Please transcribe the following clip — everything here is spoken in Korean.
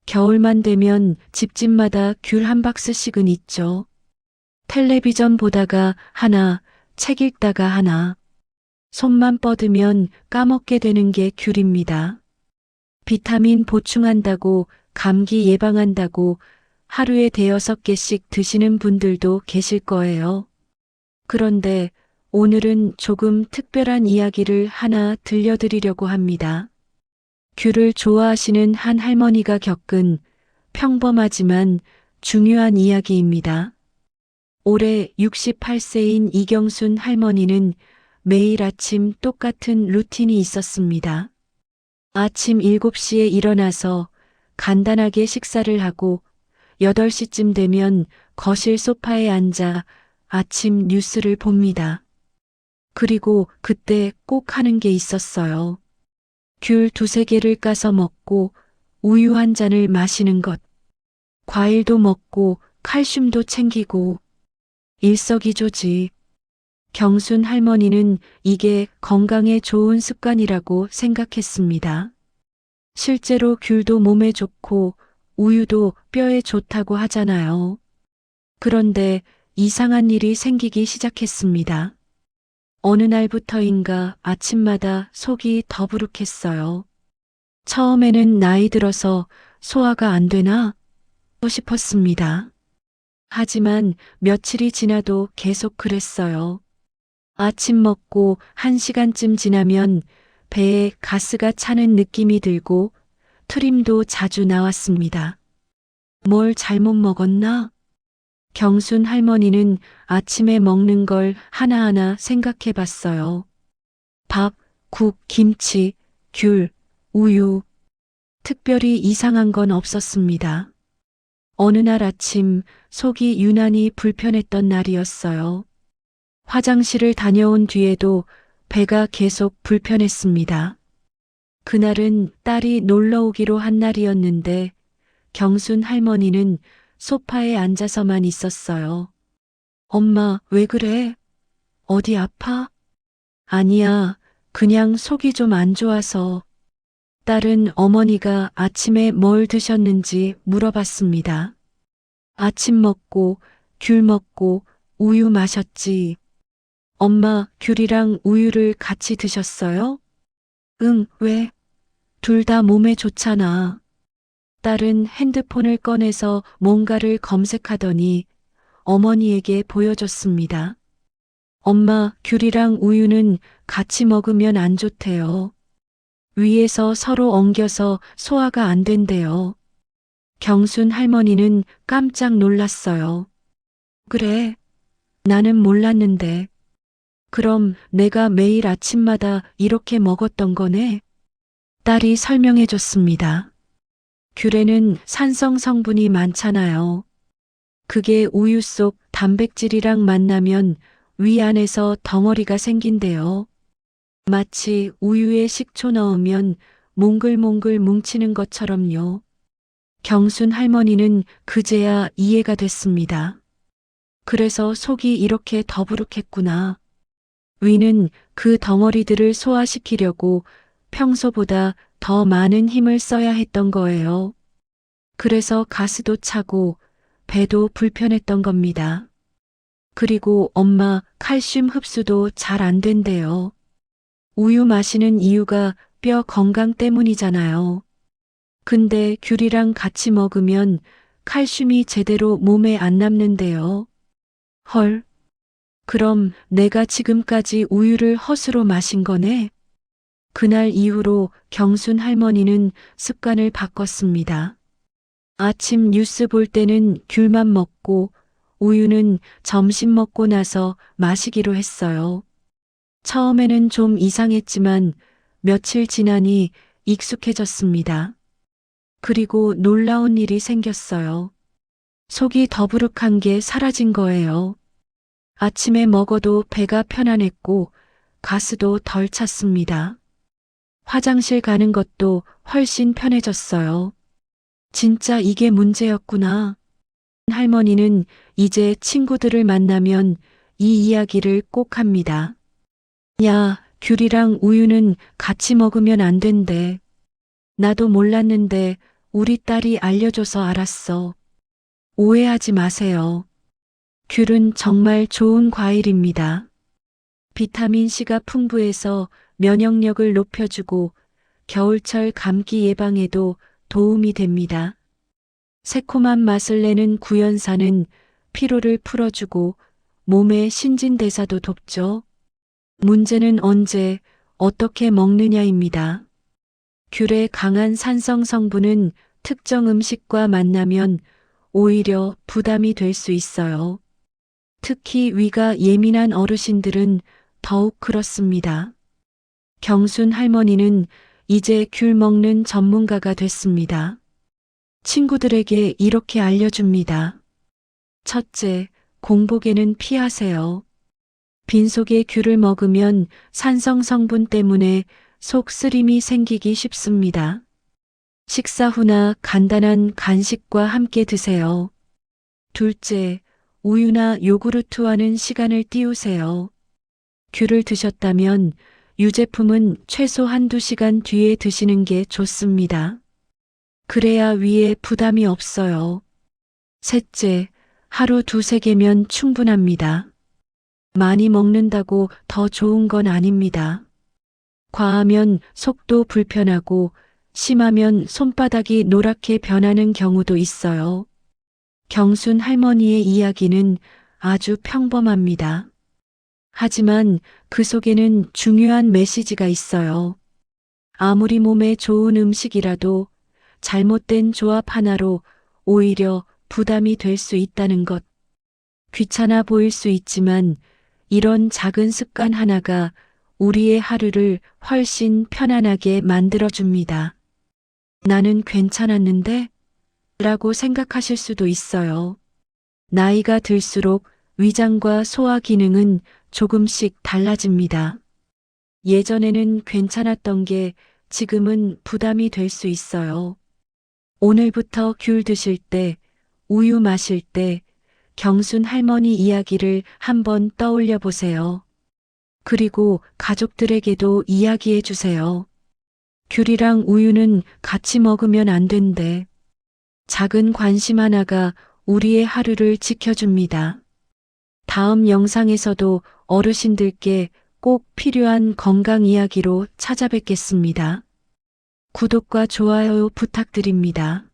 겨울만 되면 집집마다 귤 한 박스씩은 있죠. 텔레비전 보다가 하나, 책 읽다가 하나. 손만 뻗으면 까먹게 되는 게 귤입니다. 비타민 보충한다고, 감기 예방한다고 하루에 대여섯 개씩 드시는 분들도 계실 거예요. 그런데 오늘은 조금 특별한 이야기를 하나 들려드리려고 합니다. 귤을 좋아하시는 한 할머니가 겪은 평범하지만 중요한 이야기입니다. 올해 68세인 이경순 할머니는 매일 아침 똑같은 루틴이 있었습니다. 아침 7시에 일어나서 간단하게 식사를 하고 8시쯤 되면 거실 소파에 앉아 아침 뉴스를 봅니다. 그리고 그때 꼭 하는 게 있었어요. 귤 두세 개를 까서 먹고 우유 한 잔을 마시는 것. 과일도 먹고 칼슘도 챙기고 일석이조지. 경순 할머니는 이게 건강에 좋은 습관이라고 생각했습니다. 실제로 귤도 몸에 좋고 우유도 뼈에 좋다고 하잖아요. 그런데 이상한 일이 생기기 시작했습니다. 어느 날부터인가 아침마다 속이 더부룩했어요. 처음에는 나이 들어서 소화가 안 되나 싶었습니다. 하지만 며칠이 지나도 계속 그랬어요. 아침 먹고 1시간쯤 지나면 배에 가스가 차는 느낌이 들고 트림도 자주 나왔습니다. 뭘 잘못 먹었나? 경순 할머니는 아침에 먹는 걸 하나하나 생각해 봤어요. 밥, 국, 김치, 귤, 우유. 특별히 이상한 건 없었습니다. 어느 날 아침 속이 유난히 불편했던 날이었어요. 화장실을 다녀온 뒤에도 배가 계속 불편했습니다. 그날은 딸이 놀러 오기로 한 날이었는데 경순 할머니는 소파에 앉아서만 있었어요. 엄마, 왜 그래? 어디 아파? 아니야, 그냥 속이 좀 안 좋아서. 딸은 어머니가 아침에 뭘 드셨는지 물어봤습니다. 아침 먹고, 귤 먹고, 우유 마셨지. 엄마, 귤이랑 우유를 같이 드셨어요? 응, 왜? 둘 다 몸에 좋잖아. 딸은 핸드폰을 꺼내서 뭔가를 검색하더니 어머니에게 보여줬습니다. 엄마, 귤이랑 우유는 같이 먹으면 안 좋대요. 위에서 서로 엉겨서 소화가 안 된대요. 경순 할머니는 깜짝 놀랐어요. 그래, 나는 몰랐는데. 그럼 내가 매일 아침마다 이렇게 먹었던 거네? 딸이 설명해 줬습니다. 귤에는 산성 성분이 많잖아요. 그게 우유 속 단백질이랑 만나면 위 안에서 덩어리가 생긴대요. 마치 우유에 식초 넣으면 몽글몽글 뭉치는 것처럼요. 경순 할머니는 그제야 이해가 됐습니다. 그래서 속이 이렇게 더부룩했구나. 위는 그 덩어리들을 소화시키려고 평소보다 더 많은 힘을 써야 했던 거예요. 그래서 가스도 차고 배도 불편했던 겁니다. 그리고 엄마 칼슘 흡수도 잘 안 된대요. 우유 마시는 이유가 뼈 건강 때문이잖아요. 근데 귤이랑 같이 먹으면 칼슘이 제대로 몸에 안 남는데요. 헐, 그럼 내가 지금까지 우유를 허수로 마신 거네? 그날 이후로 경순 할머니는 습관을 바꿨습니다. 아침 뉴스 볼 때는 귤만 먹고 우유는 점심 먹고 나서 마시기로 했어요. 처음에는 좀 이상했지만 며칠 지나니 익숙해졌습니다. 그리고 놀라운 일이 생겼어요. 속이 더부룩한 게 사라진 거예요. 아침에 먹어도 배가 편안했고 가스도 덜 찼습니다. 화장실 가는 것도 훨씬 편해졌어요. 진짜 이게 문제였구나. 할머니는 이제 친구들을 만나면 이 이야기를 꼭 합니다. 야, 귤이랑 우유는 같이 먹으면 안 된대. 나도 몰랐는데 우리 딸이 알려줘서 알았어. 오해하지 마세요. 귤은 정말 좋은 과일입니다. 비타민C가 풍부해서 면역력을 높여주고 겨울철 감기 예방에도 도움이 됩니다. 새콤한 맛을 내는 구연산은 피로를 풀어주고 몸의 신진대사도 돕죠. 문제는 언제, 어떻게 먹느냐입니다. 귤의 강한 산성 성분은 특정 음식과 만나면 오히려 부담이 될 수 있어요. 특히 위가 예민한 어르신들은 더욱 그렇습니다. 경순 할머니는 이제 귤 먹는 전문가가 됐습니다. 친구들에게 이렇게 알려줍니다. 첫째, 공복에는 피하세요. 빈속에 귤을 먹으면 산성 성분 때문에 속 쓰림이 생기기 쉽습니다. 식사 후나 간단한 간식과 함께 드세요. 둘째, 우유나 요구르트와는 시간을 띄우세요. 귤을 드셨다면 유제품은 최소 한두 시간 뒤에 드시는 게 좋습니다. 그래야 위에 부담이 없어요. 셋째, 하루 두세 개면 충분합니다. 많이 먹는다고 더 좋은 건 아닙니다. 과하면 속도 불편하고 심하면 손바닥이 노랗게 변하는 경우도 있어요. 경순 할머니의 이야기는 아주 평범합니다. 하지만 그 속에는 중요한 메시지가 있어요. 아무리 몸에 좋은 음식이라도 잘못된 조합 하나로 오히려 부담이 될 수 있다는 것. 귀찮아 보일 수 있지만 이런 작은 습관 하나가 우리의 하루를 훨씬 편안하게 만들어줍니다. 나는 괜찮았는데? 라고 생각하실 수도 있어요. 나이가 들수록 위장과 소화 기능은 조금씩 달라집니다. 예전에는 괜찮았던 게 지금은 부담이 될 수 있어요. 오늘부터 귤 드실 때, 우유 마실 때, 경순 할머니 이야기를 한번 떠올려 보세요. 그리고 가족들에게도 이야기해 주세요. 귤이랑 우유는 같이 먹으면 안 된대. 작은 관심 하나가 우리의 하루를 지켜줍니다. 다음 영상에서도 어르신들께 꼭 필요한 건강 이야기로 찾아뵙겠습니다. 구독과 좋아요 부탁드립니다.